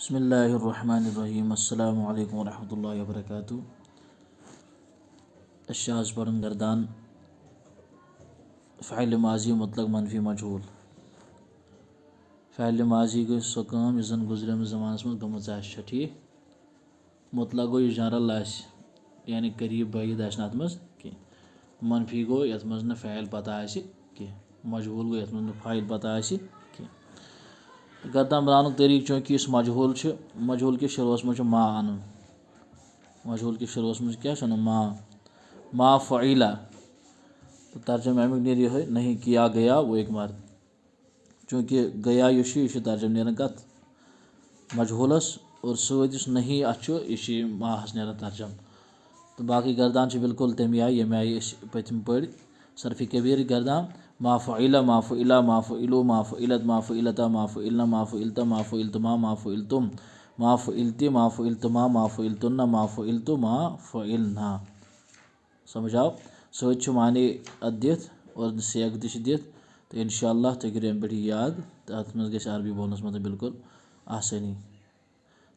बिस्मिल्लाहिर्रहमानिर्रहीम अस्सलामु अलैकुम वरहमतुल्लाहि वबरकातुहू। आज पढ़न गर्दान फ़ाइल माजी मुतलक मनफी मजहूल। फ़ाइल माजी गई सो काम यस जन गुजरिमस ज़मानस मज गमज आसि ठीक। मुतलक गो यह जनरल आसि यानी करीब बायद आसि अत मज कह। मनफी गो यत मज न फ़ाइल पता आसि कह। मजहूल गो यत मज न फ़ाइल पता आसि कह। गर्दान बनानुक तरीक चूँकि इस मजहूल के शुरुआस मज मा अन। मजहूल के शुरुआस मज क्या अन मा फ़इला। तो तर्जम अमिक नीर यह नहीं किया गया वो एक मर्द। चूँकि गया यह तर्जम नीरन कत मजहूलस और सत नहीं अत यह माहस नीरन तर्जम। तो बाकी गर्दान बिल्कुल तमी आय यम आय पतम पढ़ सरफ़ कबीर गर्दान मा फ़इला मा फ़इला मा फ़इलु मा फ़इलत मा फ़इलता मा फ़इलना मा फ़इलता मा फ़इलतुमा मा फ़इलतुम मा फ़इलति मा फ़इलतुमा मा फ़इलतुन्ना मा फ़इलतु मा फ़इलना। समझ आओ सत माने अत दिथ और सेक तह दिथ। तो इंशाअल्लाह तुम करो अम पे याद तो अत मज गई अरबी बोलनस मज बिल्कुल आसानी।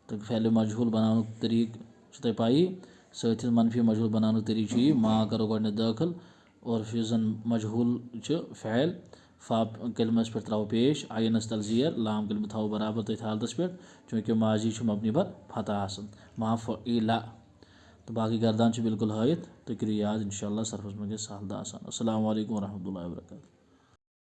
तो फ़ैल मजहूल बनानुक तरीक तुम पाई सत मनफी मजहूल बनानुक तरीक यह मा करो गो दाखिल और यस जन मजहूल फ़ैल फ़ा कलमस पे त्रो पेश आयनस तल ज़ेर लाम कलम थो बराबर तथ हालतस पे चूँकि माजी मबनी बर फतह आसन मा फ़इला। तो बाकी गर्दान बिल्कुल हायत तो करो याद इंशाअल्लाह सरफस में गई सहल आसान। अस्सलामु अलैकुम वरहमतुल्लाहि वबरकातुहू।